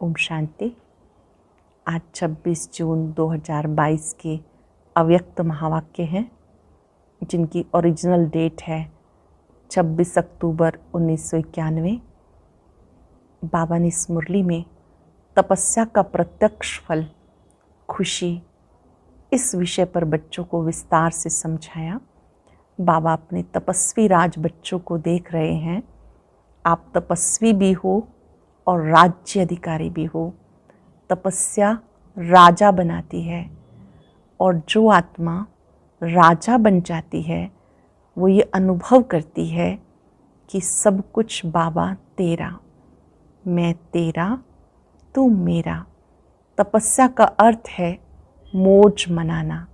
ओम शांति। आज 26 जून 2022 के अव्यक्त महावाक्य हैं, जिनकी ओरिजिनल डेट है 26 अक्टूबर 1991। बाबा ने इस मुरली में तपस्या का प्रत्यक्ष फल खुशी इस विषय पर बच्चों को विस्तार से समझाया। बाबा अपने तपस्वी राज बच्चों को देख रहे हैं। आप तपस्वी भी हो और राज्य अधिकारी भी हो। तपस्या राजा बनाती है और जो आत्मा राजा बन जाती है वो ये अनुभव करती है कि सब कुछ बाबा तेरा, मैं तेरा, तू मेरा। तपस्या का अर्थ है मौज मनाना,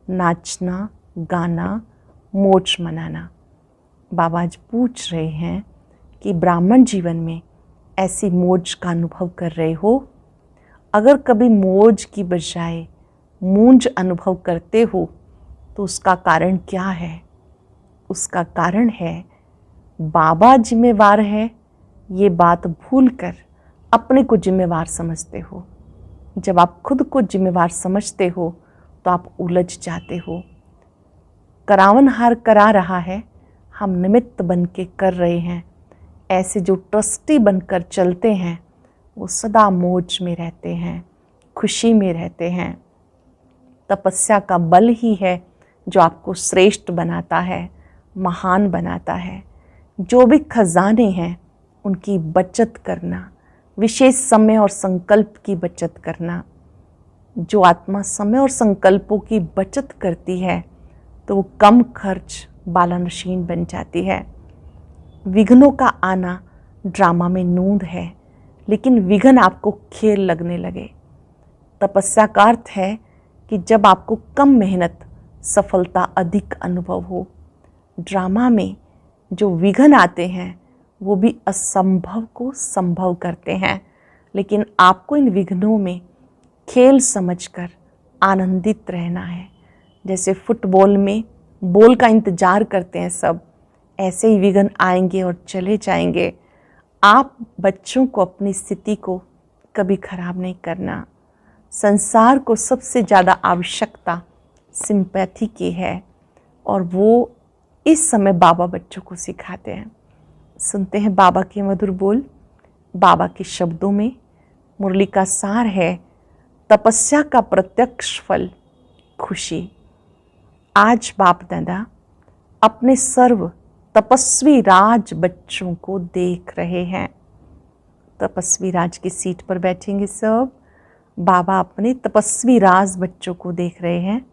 नाचना गाना, मौज मनाना। बाबा आज पूछ रहे हैं कि ब्राह्मण जीवन में ऐसी मौज का अनुभव कर रहे हो? अगर कभी मौज की बजाय मूंज अनुभव करते हो तो उसका कारण क्या है? उसका कारण है बाबा जिम्मेवार है, ये बात भूलकर अपने को जिम्मेवार समझते हो। जब आप खुद को जिम्मेवार समझते हो तो आप उलझ जाते हो। करावनहार करा रहा है, हम निमित्त बन के कर रहे हैं। ऐसे जो ट्रस्टी बनकर चलते हैं वो सदा मौज में रहते हैं, खुशी में रहते हैं। तपस्या का बल ही है जो आपको श्रेष्ठ बनाता है, महान बनाता है। जो भी खजाने हैं उनकी बचत करना, विशेष समय और संकल्प की बचत करना। जो आत्मा समय और संकल्पों की बचत करती है तो वो कम खर्च बालानशीन बन जाती है। विघ्नों का आना ड्रामा में नूंद है, लेकिन विघ्न आपको खेल लगने लगे। तपस्या का अर्थ है कि जब आपको कम मेहनत सफलता अधिक अनुभव हो। ड्रामा में जो विघ्न आते हैं वो भी असंभव को संभव करते हैं, लेकिन आपको इन विघ्नों में खेल समझकर आनंदित रहना है। जैसे फुटबॉल में बॉल का इंतजार करते हैं सब, ऐसे ही विघ्न आएंगे और चले जाएंगे। आप बच्चों को अपनी स्थिति को कभी खराब नहीं करना। संसार को सबसे ज़्यादा आवश्यकता सिंपैथी की है और वो इस समय बाबा बच्चों को सिखाते हैं। सुनते हैं बाबा के मधुर बोल। बाबा के शब्दों में मुरली का सार है तपस्या का प्रत्यक्ष फल खुशी। आज बाप दादा अपने सर्व तपस्वी राज बच्चों को देख रहे हैं। तपस्वी राज की सीट पर बैठेंगे सब। बाबा अपने तपस्वी राज बच्चों को देख रहे हैं।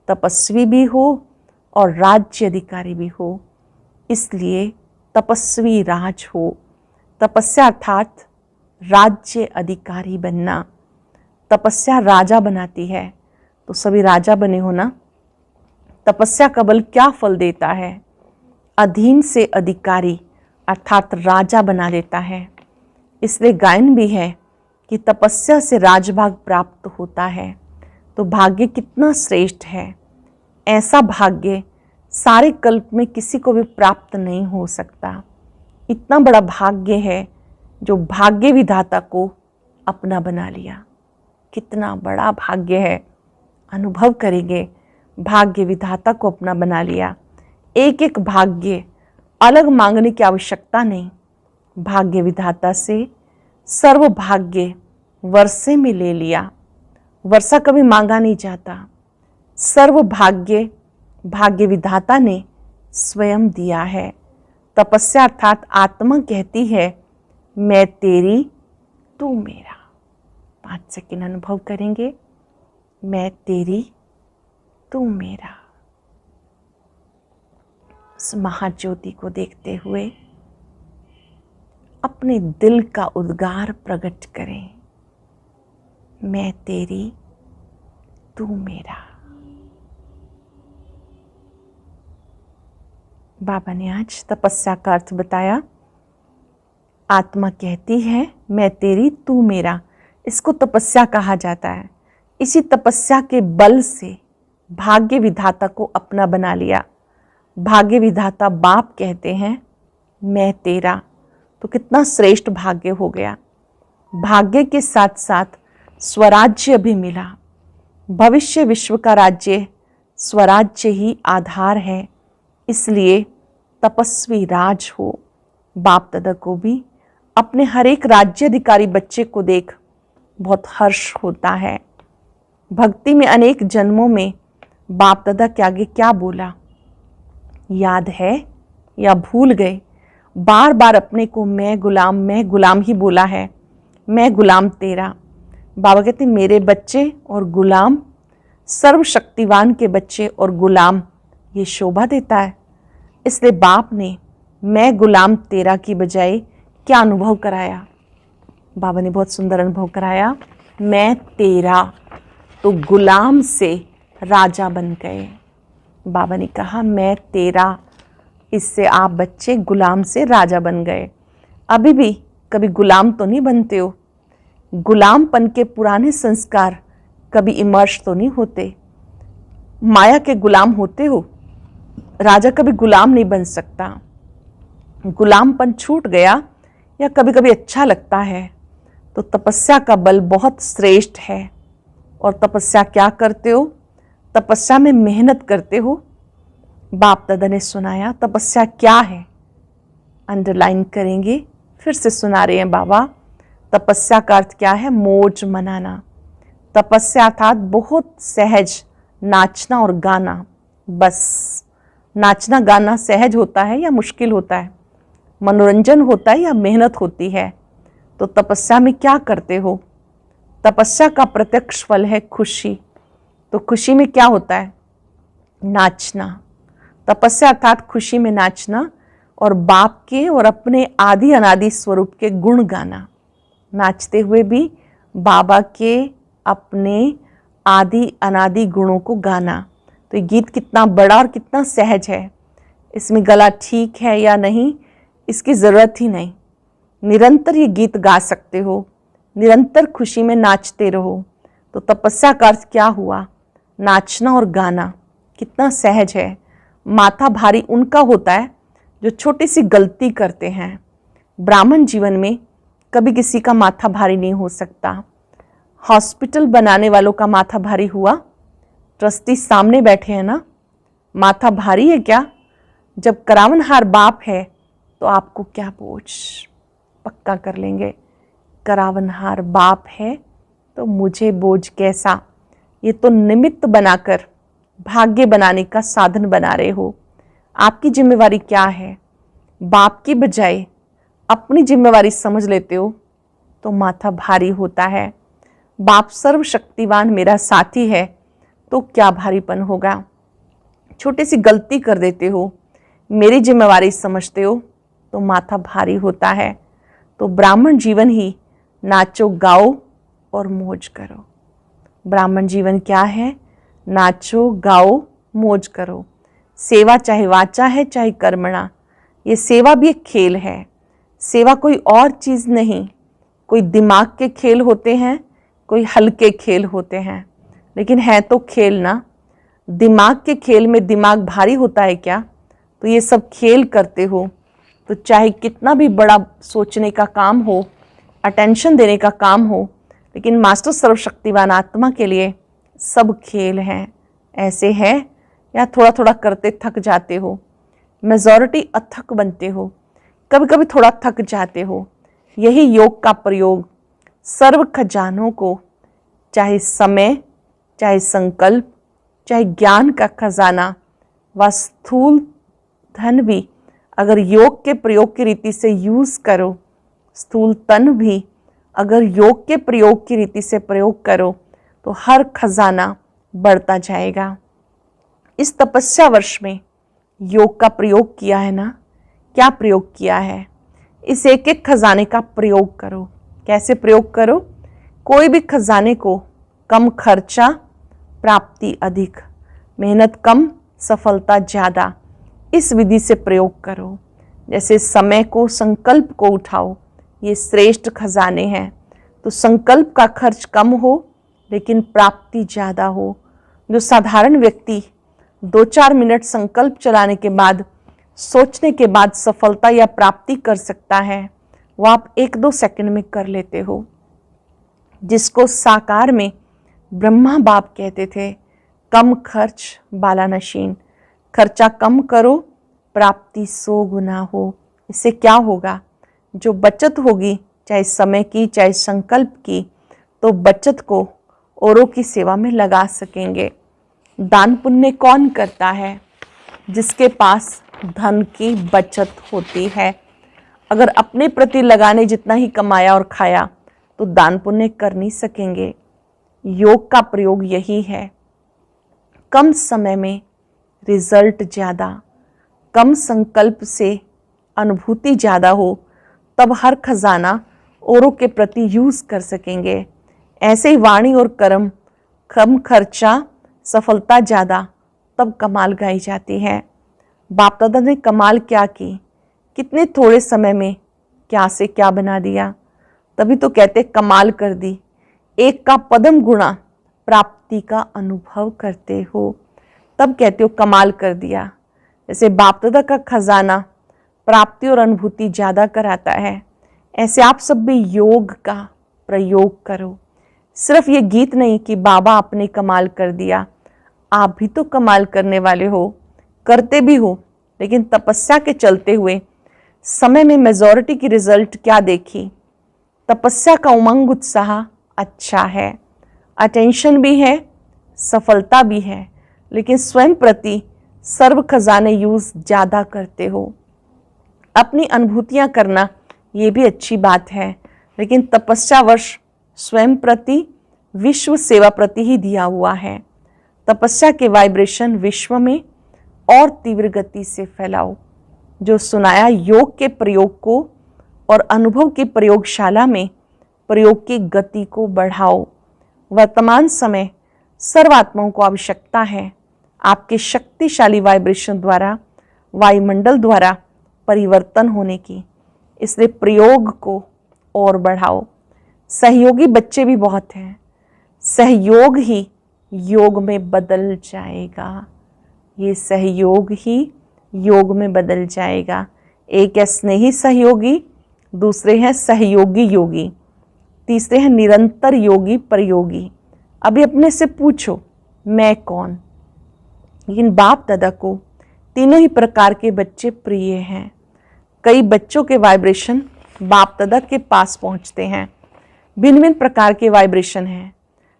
तपस्वी भी हो और राज्य अधिकारी भी हो, इसलिए तपस्वी राज हो। तपस्या अर्थात राज्य अधिकारी बनना। तपस्या राजा बनाती है, तो सभी राजा बने हो ना। तपस्या का बल क्या फल देता है? अधीन से अधिकारी अर्थात राजा बना देता है। इसलिए गायन भी है कि तपस्या से राजभाग प्राप्त होता है। तो भाग्य कितना श्रेष्ठ है। ऐसा भाग्य सारे कल्प में किसी को भी प्राप्त नहीं हो सकता। इतना बड़ा भाग्य है जो भाग्य विधाता को अपना बना लिया। कितना बड़ा भाग्य है। अनुभव करेंगे, भाग्य विधाता को अपना बना लिया। एक एक भाग्य अलग मांगने की आवश्यकता नहीं। भाग्य विधाता से सर्व भाग्य वर्षे में ले लिया। वर्षा कभी मांगा नहीं जाता। सर्व भाग्य भाग्य विधाता ने स्वयं दिया है। तपस्या अर्थात आत्मा कहती है मैं तेरी, तू मेरा। 5 सेकंड अनुभव करेंगे। मैं तेरी, तू मेरा। उस महाज्योति को देखते हुए अपने दिल का उद्गार प्रकट करें। मैं तेरी, तू मेरा। बाबा ने आज तपस्या का अर्थ बताया। आत्मा कहती है मैं तेरी, तू मेरा। इसको तपस्या कहा जाता है। इसी तपस्या के बल से भाग्य विधाता को अपना बना लिया। भाग्य विधाता बाप कहते हैं मैं तेरा, तो कितना श्रेष्ठ भाग्य हो गया। भाग्य के साथ साथ स्वराज्य भी मिला। भविष्य विश्व का राज्य स्वराज्य ही आधार है, इसलिए तपस्वी राज हो। बाप दादा को भी अपने हर एक राज्याधिकारी बच्चे को देख बहुत हर्ष होता है। भक्ति में अनेक जन्मों में बाप दादा के आगे क्या बोला याद है या भूल गए? बार बार अपने को मैं गुलाम ही बोला है, मैं गुलाम तेरा। बाबा कहते मेरे बच्चे और गुलाम, सर्वशक्तिवान के बच्चे और गुलाम, ये शोभा देता है। इसलिए बाप ने मैं गुलाम तेरा की बजाय क्या अनुभव कराया? बाबा ने बहुत सुंदर अनुभव कराया, मैं तेरा, तो गुलाम से राजा बन गए। बाबा ने कहा मैं तेरा, इससे आप बच्चे गुलाम से राजा बन गए। अभी भी कभी गुलाम तो नहीं बनते हो, गुलामपन के पुराने संस्कार कभी इमर्श तो नहीं होते, माया के गुलाम होते हो। राजा कभी गुलाम नहीं बन सकता। गुलामपन छूट गया या कभी कभी अच्छा लगता है तो तपस्या का बल बहुत श्रेष्ठ है। और तपस्या क्या करते हो? तपस्या में मेहनत करते हो। बाप दादा ने सुनाया तपस्या क्या है, अंडरलाइन करेंगे, फिर से सुना रहे हैं बाबा। तपस्या का अर्थ क्या है? मौज मनाना। तपस्या अर्थात बहुत सहज नाचना और गाना। बस नाचना गाना सहज होता है या मुश्किल होता है? मनोरंजन होता है या मेहनत होती है? तो तपस्या में क्या करते हो? तपस्या का प्रत्यक्ष फल है खुशी। तो खुशी में क्या होता है? नाचना। तपस्या अर्थात खुशी में नाचना और बाप के और अपने आदि अनादि स्वरूप के गुण गाना। नाचते हुए भी बाबा के अपने आदि अनादि गुणों को गाना। तो ये गीत कितना बड़ा और कितना सहज है। इसमें गला ठीक है या नहीं इसकी ज़रूरत ही नहीं, निरंतर ये गीत गा सकते हो, निरंतर खुशी में नाचते रहो। तो तपस्या का अर्थ क्या हुआ? नाचना और गाना। कितना सहज है। माथा भारी उनका होता है जो छोटी सी गलती करते हैं। ब्राह्मण जीवन में कभी किसी का माथा भारी नहीं हो सकता। हॉस्पिटल बनाने वालों का माथा भारी हुआ? ट्रस्टी सामने बैठे हैं ना, माथा भारी है क्या? जब करावनहार बाप है तो आपको क्या बोझ? पक्का कर लेंगे, करावनहार बाप है तो मुझे बोझ कैसा? ये तो निमित्त बनाकर भाग्य बनाने का साधन बना रहे हो। आपकी जिम्मेवारी क्या है? बाप की बजाय अपनी जिम्मेवारी समझ लेते हो तो माथा भारी होता है। बाप सर्वशक्तिवान मेरा साथी है तो क्या भारीपन होगा? छोटी सी गलती कर देते हो, मेरी जिम्मेवारी समझते हो तो माथा भारी होता है। तो ब्राह्मण जीवन ही नाचो गाओ और मौज करो। ब्राह्मण जीवन क्या है? नाचो गाओ मौज करो। सेवा चाहे वाचा है चाहे कर्मणा, ये सेवा भी एक खेल है। सेवा कोई और चीज़ नहीं। कोई दिमाग के खेल होते हैं, कोई हल्के खेल होते हैं, लेकिन है तो खेल ना। दिमाग के खेल में दिमाग भारी होता है क्या? तो ये सब खेल करते हो तो चाहे कितना भी बड़ा सोचने का काम हो, अटेंशन देने का काम हो, लेकिन मास्टर सर्वशक्तिवान आत्मा के लिए सब खेल हैं। ऐसे है या थोड़ा थोड़ा करते थक जाते हो? मेजॉरिटी अथक बनते हो, कभी कभी थोड़ा थक जाते हो। यही योग का प्रयोग सर्व खजानों को, चाहे समय, चाहे संकल्प, चाहे ज्ञान का खजाना व स्थूल धन भी अगर योग के प्रयोग की रीति से यूज करो, स्थूल तन भी अगर योग के प्रयोग की रीति से प्रयोग करो तो हर खजाना बढ़ता जाएगा। इस तपस्या वर्ष में योग का प्रयोग किया है ना? क्या प्रयोग किया है? इस एक एक खजाने का प्रयोग करो। कैसे प्रयोग करो? कोई भी खजाने को कम खर्चा, प्राप्ति अधिक, मेहनत कम, सफलता ज़्यादा, इस विधि से प्रयोग करो। जैसे समय को, संकल्प को उठाओ, ये श्रेष्ठ खजाने हैं। तो संकल्प का खर्च कम हो लेकिन प्राप्ति ज़्यादा हो। जो साधारण व्यक्ति 2-4 मिनट संकल्प चलाने के बाद, सोचने के बाद सफलता या प्राप्ति कर सकता है, वो आप 1-2 सेकंड में कर लेते हो। जिसको साकार में ब्रह्मा बाप कहते थे, कम खर्च बाला नशीन, खर्चा कम करो प्राप्ति 100 गुना हो। इससे क्या होगा? जो बचत होगी, चाहे समय की चाहे संकल्प की, तो बचत को औरों की सेवा में लगा सकेंगे। दान पुण्य कौन करता है? जिसके पास धन की बचत होती है। अगर अपने प्रति लगाने जितना ही कमाया और खाया तो दान पुण्य कर नहीं सकेंगे। योग का प्रयोग यही है, कम समय में रिजल्ट ज़्यादा, कम संकल्प से अनुभूति ज़्यादा हो, तब हर खजाना औरों के प्रति यूज़ कर सकेंगे। ऐसे ही वाणी और कर्म, कम खर्चा सफलता ज़्यादा, तब कमाल गाई जाती है। बाप दादा ने कमाल क्या की, कितने थोड़े समय में क्या से क्या बना दिया। तभी तो कहते कमाल कर दी। एक का पदम गुणा प्राप्ति का अनुभव करते हो, तब कहते हो कमाल कर दिया। जैसे बाप दादा का खजाना प्राप्ति और अनुभूति ज़्यादा कराता है, ऐसे आप सब भी योग का प्रयोग करो। सिर्फ ये गीत नहीं कि बाबा आपने कमाल कर दिया, आप भी तो कमाल करने वाले हो, करते भी हो। लेकिन तपस्या के चलते हुए समय में मेजॉरिटी की रिजल्ट क्या देखी? तपस्या का उमंग उत्साह अच्छा है, अटेंशन भी है, सफलता भी है, लेकिन स्वयं प्रति सर्व खजाने यूज ज़्यादा करते हो। अपनी अनुभूतियां करना ये भी अच्छी बात है, लेकिन तपस्या वर्ष स्वयं प्रति विश्व सेवा प्रति ही दिया हुआ है। तपस्या के वाइब्रेशन विश्व में और तीव्र गति से फैलाओ। जो सुनाया योग के प्रयोग को और अनुभव की प्रयोगशाला में प्रयोग की गति को बढ़ाओ। वर्तमान समय सर्वात्माओं को आवश्यकता है आपके शक्तिशाली वाइब्रेशन द्वारा, वायुमंडल द्वारा परिवर्तन होने की, इसलिए प्रयोग को और बढ़ाओ। सहयोगी बच्चे भी बहुत हैं, सहयोग ही योग में बदल जाएगा। ये सहयोग ही योग में बदल जाएगा। एक है स्नेही सहयोगी, दूसरे हैं सहयोगी योगी, तीसरे हैं निरंतर योगी प्रयोगी। अभी अपने से पूछो मैं कौन? लेकिन बाप दादा को तीनों ही प्रकार के बच्चे प्रिय हैं। कई बच्चों के वाइब्रेशन बाप दादा के पास पहुंचते हैं। भिन्न भिन्न प्रकार के वाइब्रेशन हैं।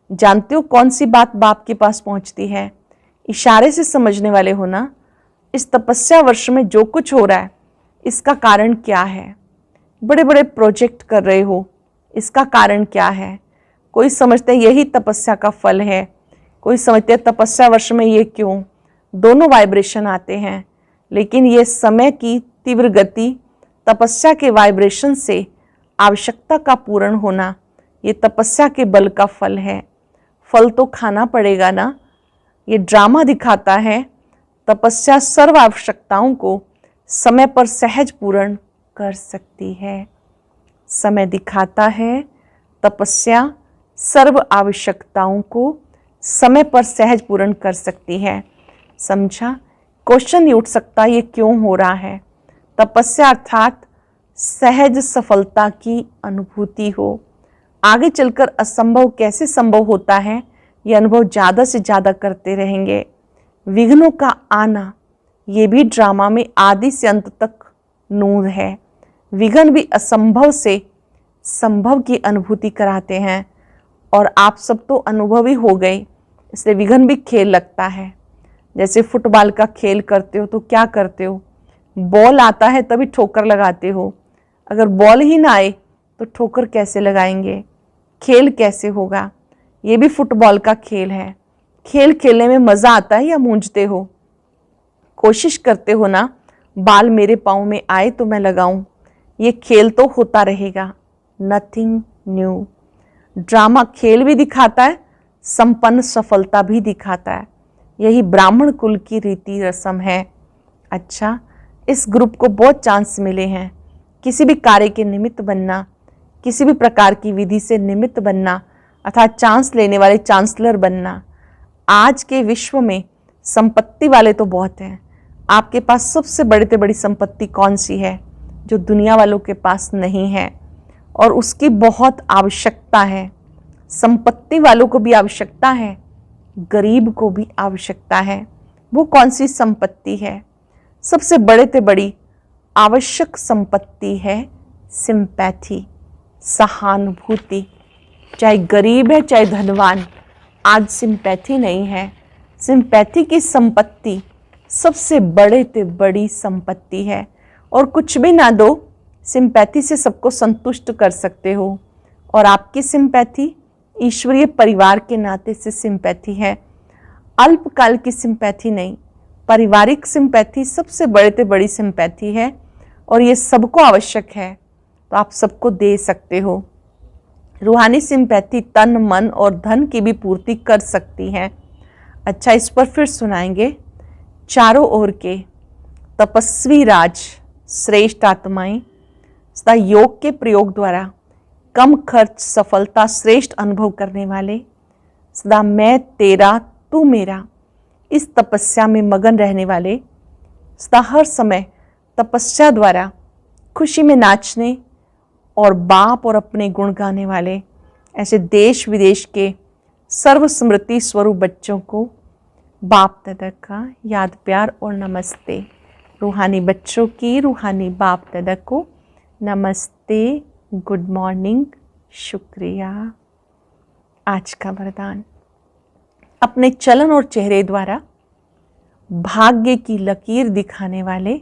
जानते हो कौन सी बात बाप के पास पहुंचती है? इशारे से समझने वाले हो ना। इस तपस्या वर्ष में जो कुछ हो रहा है, इसका कारण क्या है? बड़े बड़े प्रोजेक्ट कर रहे हो, इसका कारण क्या है? कोई समझते हैं यही तपस्या का फल है, कोई समझते हैं तपस्या वर्ष में ये क्यों। दोनों वाइब्रेशन आते हैं, लेकिन ये समय की तीव्र गति, तपस्या के वाइब्रेशन से आवश्यकता का पूर्ण होना, ये तपस्या के बल का फल है। फल तो खाना पड़ेगा ना। ये ड्रामा दिखाता है तपस्या सर्व आवश्यकताओं को समय पर सहज पूर्ण कर सकती है। समय दिखाता है तपस्या सर्व आवश्यकताओं को समय पर सहज पूर्ण कर सकती है। समझा? क्वेश्चन ये उठ सकता है ये क्यों हो रहा है? तपस्या अर्थात सहज सफलता की अनुभूति हो। आगे चलकर असंभव कैसे संभव होता है, ये अनुभव ज़्यादा से ज़्यादा करते रहेंगे। विघ्नों का आना ये भी ड्रामा में आदि से अंत तक नूर है। विघ्न भी असंभव से संभव की अनुभूति कराते हैं, और आप सब तो अनुभवी हो गए, इसलिए विघ्न भी खेल लगता है। जैसे फुटबॉल का खेल करते हो तो क्या करते हो? बॉल आता है तभी ठोकर लगाते हो। अगर बॉल ही ना आए तो ठोकर कैसे लगाएंगे? खेल कैसे होगा? ये भी फुटबॉल का खेल है। खेल खेलने में मज़ा आता है या मूंझते हो? कोशिश करते हो ना बाल मेरे पाँव में आए तो मैं लगाऊं। ये खेल तो होता रहेगा, नथिंग न्यू। ड्रामा खेल भी दिखाता है, संपन्न सफलता भी दिखाता है। यही ब्राह्मण कुल की रीति रस्म है। अच्छा, इस ग्रुप को बहुत चांस मिले हैं किसी भी कार्य के निमित्त बनना, किसी भी प्रकार की विधि से निमित्त बनना, अर्थात चांस लेने वाले चांसलर बनना। आज के विश्व में संपत्ति वाले तो बहुत हैं। आपके पास सबसे बड़ी से बड़ी संपत्ति कौन सी है जो दुनिया वालों के पास नहीं है, और उसकी बहुत आवश्यकता है? संपत्ति वालों को भी आवश्यकता है, गरीब को भी आवश्यकता है। वो कौन सी संपत्ति है? सबसे बड़े से बड़ी आवश्यक संपत्ति है सिंपैथी, सहानुभूति। चाहे गरीब है चाहे धनवान, आज सिंपैथी नहीं है। सिंपैथी की संपत्ति सबसे बड़े से बड़ी संपत्ति है। और कुछ भी ना दो, सिंपैथी से सबको संतुष्ट कर सकते हो। और आपकी सिंपैथी ईश्वरीय परिवार के नाते से सिंपैथी है, अल्पकाल की सिंपैथी नहीं। पारिवारिक सिंपैथी सबसे बड़े से बड़ी सिंपैथी है और ये सबको आवश्यक है, तो आप सबको दे सकते हो। रूहानी सिंपैथी तन, मन और धन की भी पूर्ति कर सकती है। अच्छा, इस पर फिर सुनाएंगे। चारों ओर के तपस्वी राज, श्रेष्ठ आत्माएं सदा योग के प्रयोग द्वारा कम खर्च सफलता श्रेष्ठ अनुभव करने वाले, सदा मैं तेरा तू मेरा इस तपस्या में मगन रहने वाले, सदा हर समय तपस्या द्वारा खुशी में नाचने और बाप और अपने गुण गाने वाले, ऐसे देश विदेश के सर्व स्मृति स्वरूप बच्चों को बाप दादा का याद प्यार और नमस्ते। रूहानी बच्चों की रूहानी बाप दादा को नमस्ते, गुड मॉर्निंग, शुक्रिया। आज का वरदान, अपने चलन और चेहरे द्वारा भाग्य की लकीर दिखाने वाले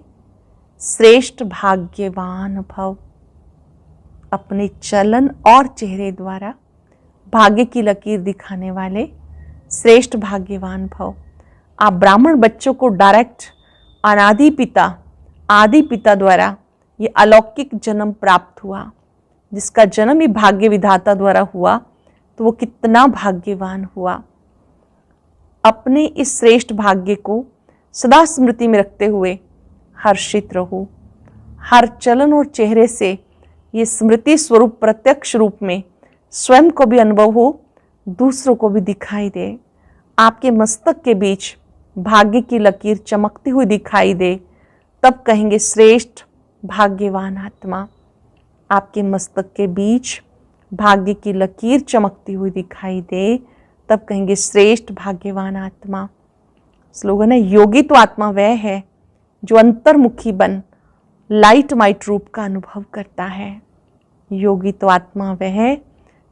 श्रेष्ठ भाग्यवान भव। अपने चलन और चेहरे द्वारा भाग्य की लकीर दिखाने वाले श्रेष्ठ भाग्यवान भव। आप ब्राह्मण बच्चों को डायरेक्ट अनादि पिता आदि पिता द्वारा ये अलौकिक जन्म प्राप्त हुआ, जिसका जन्म ही भाग्य विधाता द्वारा हुआ, तो वो कितना भाग्यवान हुआ। अपने इस श्रेष्ठ भाग्य को सदा स्मृति में रखते हुए हर्षित रहो। हर चलन और चेहरे से ये स्मृति स्वरूप प्रत्यक्ष रूप में स्वयं को भी अनुभव हो, दूसरों को भी दिखाई दे। आपके मस्तक के बीच भाग्य की लकीर चमकती हुई दिखाई दे, तब कहेंगे श्रेष्ठ भाग्यवान आत्मा। आपके मस्तक के बीच भाग्य की लकीर चमकती हुई दिखाई दे, तब कहेंगे श्रेष्ठ भाग्यवान आत्मा। स्लोगन है, योगी तो आत्मा वह है जो अंतर्मुखी बन लाइट माइट रूप का अनुभव करता है। योगी तो आत्मा वह है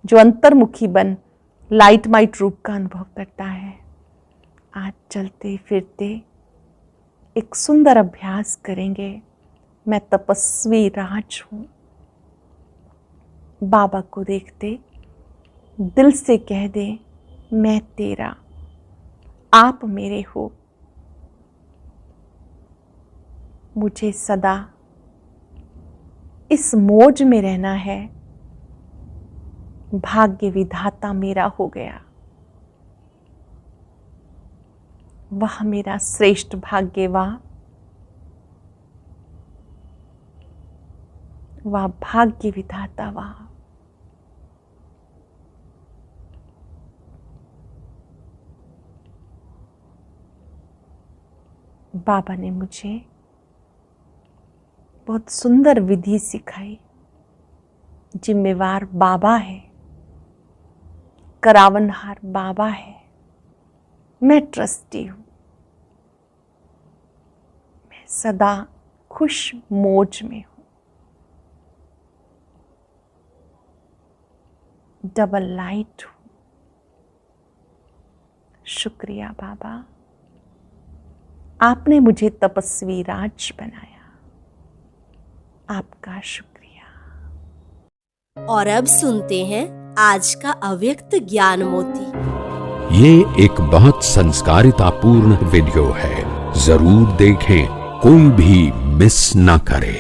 जो अंतर्मुखी बन लाइट माइट रूप का अनुभव करता है। आज चलते फिरते एक सुंदर अभ्यास करेंगे। मैं तपस्वी राज हूं। बाबा को देखते दिल से कह दे, मैं तेरा, आप मेरे हो। मुझे सदा इस मौज में रहना है, भाग्य विधाता मेरा हो गया। वह मेरा श्रेष्ठ भाग्य, वह भाग्य विधाता, वह बाबा ने मुझे बहुत सुंदर विधि सिखाई। जिम्मेवार बाबा है, करावनहार बाबा है, मैं ट्रस्टी हूं। मैं सदा खुश मौज में हूं। डबल लाइट हूं। शुक्रिया बाबा, आपने मुझे तपस्वी राज बनाया। आपका शुक्रिया। और अब सुनते हैं आज का अव्यक्त ज्ञान मोती। ये एक बहुत संस्कारितापूर्ण वीडियो है, जरूर देखें, कोई भी मिस न करे।